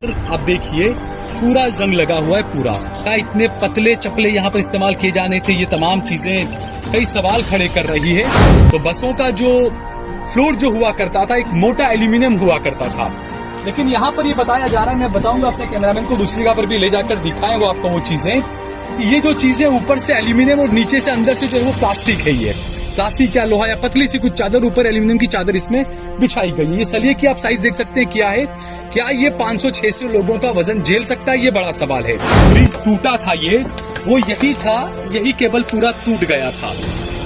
आप देखिए पूरा जंग लगा हुआ है पूरा का इतने पतले चपले यहाँ पर इस्तेमाल किए जाने थे। ये तमाम चीजें कई सवाल खड़े कर रही है। तो बसों का जो फ्लोर जो हुआ करता था एक मोटा एल्यूमिनियम हुआ करता था, लेकिन यहाँ पर ये बताया जा रहा है, मैं बताऊंगा अपने कैमरामैन को दूसरी जगह पर भी ले जाकर दिखाएंगे आपको वो चीजें कि ये जो चीजें ऊपर से एल्यूमिनियम और नीचे से अंदर से जो है वो प्लास्टिक है। ये प्लास्टिक या लोहा या पतली सी कुछ चादर, ऊपर एल्यूमिनियम की चादर इसमें बिछाई गई है। ये सलिए की आप साइज देख सकते हैं क्या है। क्या ये 500-600 लोगों का वजन झेल सकता है? ये बड़ा सवाल है। ब्रिज टूटा था, ये वो यही था, यही केबल पूरा टूट गया था।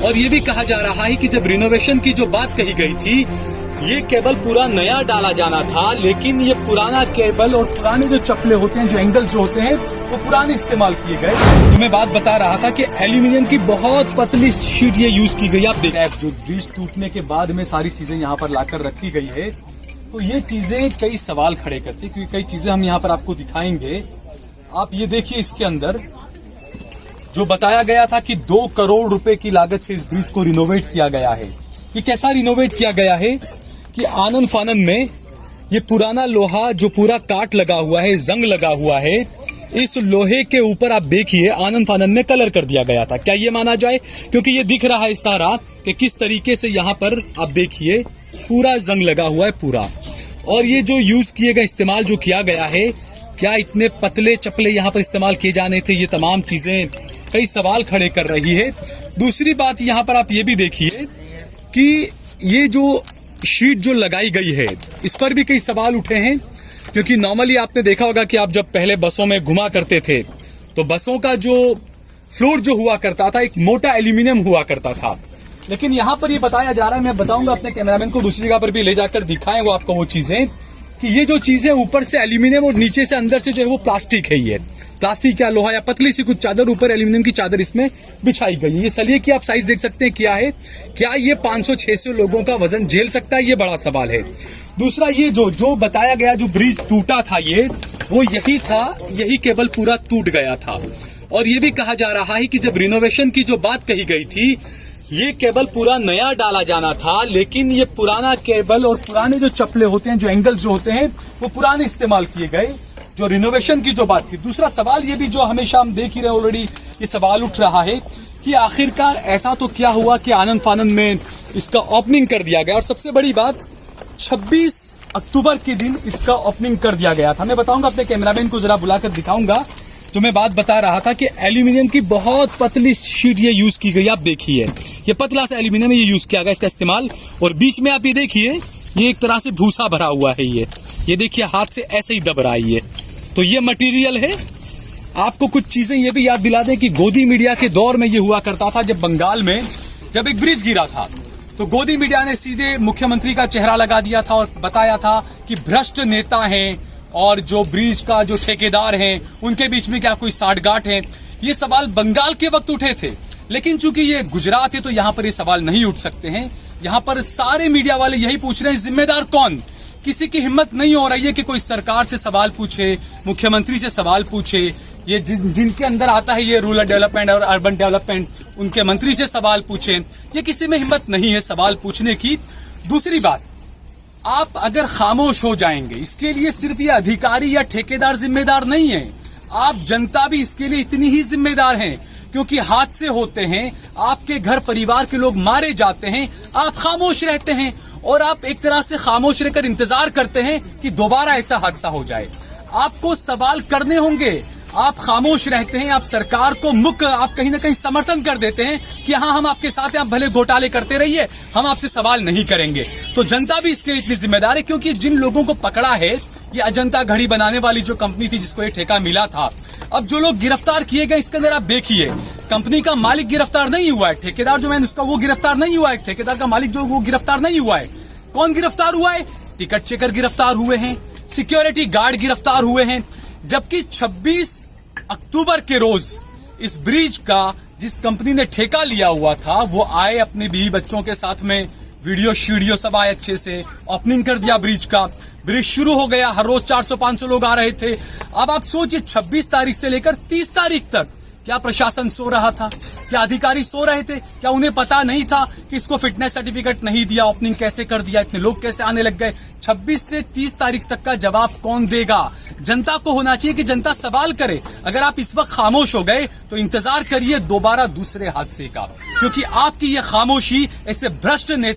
और ये भी कहा जा रहा है कि जब रिनोवेशन की जो बात कही गई थी, ये केबल पूरा नया डाला जाना था, लेकिन ये पुराना केबल और पुराने जो चपले होते हैं, जो एंगल जो होते हैं, वो पुराने इस्तेमाल किए गए। तो मैं बात बता रहा था कि एल्यूमिनियम की बहुत पतली शीट ये यूज की गई। आप देखिए जो ब्रिज टूटने के बाद में सारी चीजें यहाँ पर लाकर रखी गई है, तो ये चीजें कई सवाल खड़े करती है, क्योंकि कई चीजें हम यहाँ पर आपको दिखाएंगे। आप ये देखिए, इसके अंदर जो बताया गया था कि 2 करोड़ रुपए की लागत से इस ब्रिज को रिनोवेट किया गया है। ये कैसा रिनोवेट किया गया है कि आनन फानन में ये पुराना लोहा जो पूरा काट लगा हुआ है, जंग लगा हुआ है, इस लोहे के ऊपर आप देखिए आनन फानन में कलर कर दिया गया था। क्या ये माना जाए? क्योंकि ये दिख रहा है सारा कि किस तरीके से यहाँ पर आप देखिए पूरा जंग लगा हुआ है पूरा। और ये जो यूज किए गए, इस्तेमाल जो किया गया है, क्या इतने पतले चपले यहाँ पर इस्तेमाल किए जाने थे? ये तमाम चीजें कई सवाल खड़े कर रही है। दूसरी बात यहाँ पर आप ये भी देखिए कि ये जो शीट जो लगाई गई है, इस पर भी कई सवाल उठे हैं। क्योंकि नॉर्मली आपने देखा होगा कि आप जब पहले बसों में घुमा करते थे, तो बसों का जो फ्लोर जो हुआ करता था एक मोटा एल्यूमिनियम हुआ करता था, लेकिन यहाँ पर ये बताया जा रहा है, मैं बताऊंगा अपने कैमरामैन को दूसरी जगह पर भी ले जाकर दिखाएंगे आपको वो चीजें कि ये जो चीजें ऊपर से एल्यूमिनियम और नीचे से अंदर से जो है वो प्लास्टिक है। ये प्लास्टिक या लोहा या पतली सी कुछ चादर, ऊपर एल्यूमिनियम की चादर इसमें बिछाई गई है। ये सलिए की आप साइज देख सकते हैं क्या है। क्या ये 500-600 लोगों का वजन झेल सकता है? ये बड़ा सवाल है। दूसरा, ये जो बताया गया, जो ब्रिज टूटा था, ये वो यही था, यही केबल पूरा टूट गया था। और ये भी कहा जा रहा है कि जब रिनोवेशन की जो बात कही गई थी, ये केबल पूरा नया डाला जाना था, लेकिन ये पुराना केबल और पुराने जो चपले होते हैं, जो एंगल जो होते हैं, वो पुराने इस्तेमाल किए गए, जो रिनोवेशन की जो बात थी। दूसरा सवाल ये भी जो हमेशा हम देख ही रहे, ऑलरेडी ये सवाल उठ रहा है कि आखिरकार ऐसा तो क्या हुआ कि आनन फानन में इसका ओपनिंग कर दिया गया। और सबसे बड़ी बात, 26 अक्टूबर के दिन इसका ओपनिंग कर दिया गया था। मैं बताऊंगा, अपने कैमरामैन को जरा बुलाकर दिखाऊंगा। जो मैं बात बता रहा था कि एल्यूमिनियम की बहुत पतली शीट ये यूज की गई। आप देखिए, ये पतला सा एल्यूमिनियम ये यूज किया गया, इसका इस्तेमाल। और बीच में आप ये देखिए, ये एक तरह से भूसा भरा हुआ है। ये देखिए, हाथ से ऐसे ही दब रहा है। तो ये मटेरियल है। आपको कुछ चीजें ये भी याद दिला दें कि गोदी मीडिया के दौर में ये हुआ करता था। जब बंगाल में जब एक ब्रिज गिरा था, तो गोदी मीडिया ने सीधे मुख्यमंत्री का चेहरा लगा दिया था और बताया था कि भ्रष्ट नेता हैं और जो ब्रिज का जो ठेकेदार हैं, उनके बीच में क्या कोई साठगांठ है। ये सवाल बंगाल के वक्त उठे थे, लेकिन चूंकि ये गुजरात है तो यहाँ पर ये सवाल नहीं उठ सकते हैं। यहाँ पर सारे मीडिया वाले यही पूछ रहे हैं, जिम्मेदार कौन? किसी की हिम्मत नहीं हो रही है कि कोई सरकार से सवाल पूछे, मुख्यमंत्री से सवाल पूछे। ये जिनके अंदर आता है ये रूरल डेवलपमेंट और अर्बन डेवलपमेंट, उनके मंत्री से सवाल पूछे। ये किसी में हिम्मत नहीं है सवाल पूछने की। दूसरी बात, आप अगर खामोश हो जाएंगे, इसके लिए सिर्फ ये अधिकारी या ठेकेदार जिम्मेदार नहीं है, आप जनता भी इसके लिए इतनी ही जिम्मेदार हैं। क्योंकि हादसे होते हैं, आपके घर परिवार के लोग मारे जाते हैं, आप खामोश रहते हैं और आप एक तरह से खामोश रहकर इंतजार करते हैं कि दोबारा ऐसा हादसा हो जाए। आपको सवाल करने होंगे, आप खामोश रहते हैं, आप सरकार को आप कहीं ना कहीं समर्थन कर देते हैं कि हाँ, हम आपके साथ हैं, आप भले घोटाले करते रहिए, हम आपसे सवाल नहीं करेंगे। तो जनता भी इसके लिए इतनी जिम्मेदार है, क्योंकि जिन लोगों को पकड़ा है, ये अजंता घड़ी बनाने वाली जो कंपनी थी जिसको ये ठेका मिला था, अब जो लोग गिरफ्तार किए गए, इसके अंदर आप देखिए, कंपनी का मालिक गिरफ्तार नहीं हुआ है, ठेकेदार जो मैंने उसका वो गिरफ्तार नहीं हुआ है, ठेकेदार का मालिक जो वो गिरफ्तार नहीं हुआ है। कौन गिरफ्तार हुआ है? टिकट चेकर गिरफ्तार हुए हैं, सिक्योरिटी गार्ड गिरफ्तार हुए हैं। जबकि 26 अक्टूबर के रोज इस ब्रिज का जिस कंपनी ने ठेका लिया हुआ था, वो आए अपने बीवी बच्चों के साथ में, वीडियो शीडियो सब आए, अच्छे से ओपनिंग कर दिया ब्रिज का। ब्रिज शुरू हो गया, हर रोज 400-500 लोग आ रहे थे। अब आप सोचिए, 26 तारीख से लेकर 30 तारीख तक क्या प्रशासन सो रहा था? क्या अधिकारी सो रहे थे? क्या उन्हें पता नहीं था कि इसको फिटनेस सर्टिफिकेट नहीं दिया, ओपनिंग कैसे कर दिया, इतने लोग कैसे आने लग गए? 26 से 30 तारीख तक का जवाब कौन देगा? जनता को होना चाहिए कि जनता सवाल करे। अगर आप इस वक्त खामोश हो गए तो इंतजार करिए दोबारा दूसरे हादसे का, क्योंकि आपकी ये खामोशी ऐसे भ्रष्ट नेता